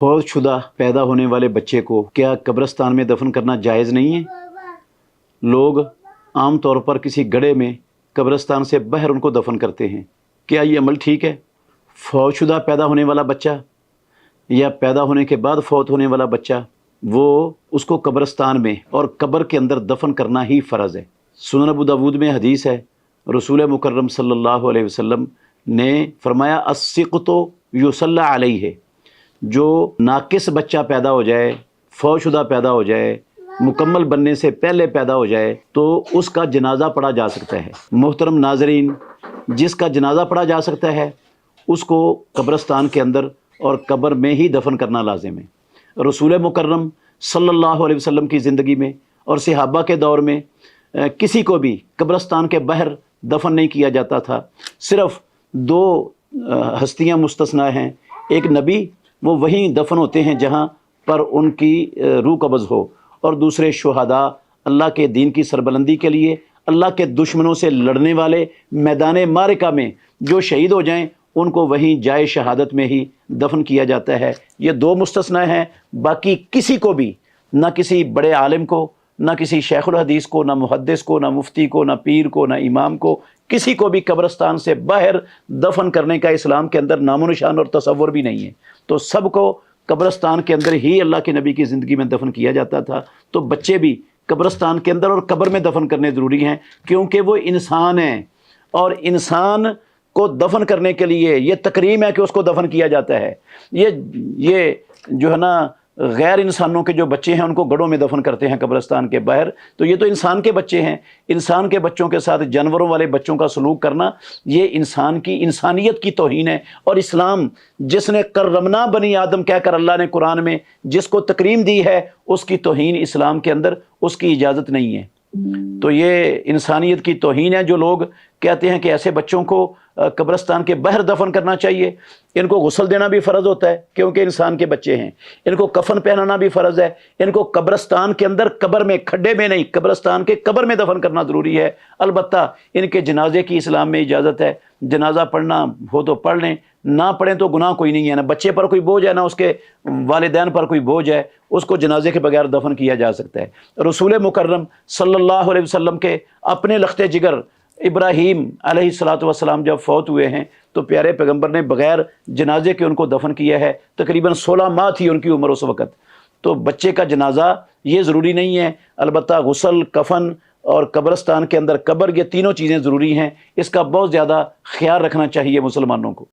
फौज शुदा पैदा होने वाले बच्चे को क्या कब्रिस्तान में दफन करना जायज़ नहीं है? लोग आम तौर पर किसी गड्ढे में कब्रिस्तान से बाहर उनको दफन करते हैं। क्या ये अमल ठीक है? फौज शुदा पैदा होने वाला बच्चा या पैदा होने के बाद फौत होने वाला बच्चा, वो उसको कब्रिस्तान में और कब्र के अंदर दफन करना ही फ़र्ज़ है। सुनन अबू दाऊद में हदीस है, रसूल मुकर्रम सल्लल्लाहु अलैहि वसल्लम ने फरमाया अस्सिक़्तु युसल्ला अलैहि, जो नाकिस बच्चा पैदा हो जाए, फौजशुदा पैदा हो जाए, मुकम्मल बनने से पहले पैदा हो जाए, तो उसका जनाजा पढ़ा जा सकता है। मोहतरम नाजरीन, जिसका जनाजा पढ़ा जा सकता है उसको कब्रिस्तान के अंदर और कब्र में ही दफन करना लाजिम है। रसूल मुकर्रम सल्लल्लाहु अलैहि वसल्लम की ज़िंदगी में और सहाबा के दौर में किसी को भी कब्रिस्तान के बाहर दफन नहीं किया जाता था। सिर्फ़ दो हस्तियाँ मुस्तस्ना हैं। एक नबी, वो वहीं दफन होते हैं जहाँ पर उनकी रूह कब्ज़ हो, और दूसरे शुहदा, अल्लाह के दीन की सरबलंदी के लिए अल्लाह के दुश्मनों से लड़ने वाले मैदान मारिका में जो शहीद हो जाएं, उनको वहीं जाए शहादत में ही दफन किया जाता है। ये दो मुस्तस्ना हैं। बाकी किसी को भी, ना किसी बड़े आलिम को, ना किसी शेखुल हदीस को, ना मुहद्दिस को, ना मुफ्ती को, ना पीर को, ना इमाम को, किसी को भी कब्रिस्तान से बाहर दफन करने का इस्लाम के अंदर नामो निशान और तसव्वुर भी नहीं है। तो सबको कब्रिस्तान के अंदर ही अल्लाह के नबी की ज़िंदगी में दफन किया जाता था। तो बच्चे भी कब्रिस्तान के अंदर और कब्र में दफन करने ज़रूरी हैं, क्योंकि वो इंसान हैं, और इंसान को दफन करने के लिए ये तकरीम है कि उसको दफन किया जाता है। ये जो है ना, गैर इंसानों के जो बच्चे हैं उनको गड्ढों में दफन करते हैं कब्रिस्तान के बाहर। तो ये तो इंसान के बच्चे हैं। इंसान के बच्चों के साथ जानवरों वाले बच्चों का सलूक करना, ये इंसान की इंसानियत की तौहीन है। और इस्लाम, जिसने करमना बनी आदम कहकर अल्लाह ने कुरान में जिसको तकरीम दी है, उसकी तौहीन इस्लाम के अंदर उसकी इजाज़त नहीं है। तो ये इंसानियत की तौहीन है। जो लोग कहते हैं कि ऐसे बच्चों को कब्रिस्तान के बाहर दफन करना चाहिए, इनको गुस्ल देना भी फ़र्ज़ होता है क्योंकि इंसान के बच्चे हैं। इनको कफन पहनाना भी फ़र्ज़ है। इनको कब्रिस्तान के अंदर, कब्र में, खड्डे में नहीं, कब्रिस्तान के कब्र में दफन करना ज़रूरी है। अलबत्ता इनके जनाजे की इस्लाम में इजाज़त है। जनाजा पढ़ना हो तो पढ़ लें, ना पढ़ें तो गुनाह कोई नहीं है। ना बच्चे पर कोई बोझ है, ना उसके वालिदैन पर कोई बोझ है। उसको जनाजे के बगैर दफन किया जा सकता है। रसूल मुकर्रम सल्लल्लाहु अलैहि वसल्लम के अपने लख्ते जिगर इब्राहीम अलैहिस्सलातु वस्सलाम जब फौत हुए हैं, तो प्यारे पैगंबर ने बग़ैर जनाजे के उनको दफन किया है। तकरीबन 16 माह थी उनकी उम्र उस वक़्त। तो बच्चे का जनाजा ये ज़रूरी नहीं है। अलबत्ता गुस्ल, कफन और कब्रिस्तान के अंदर कब्र, ये तीनों चीज़ें ज़रूरी हैं। इसका बहुत ज़्यादा ख्याल रखना चाहिए मुसलमानों को।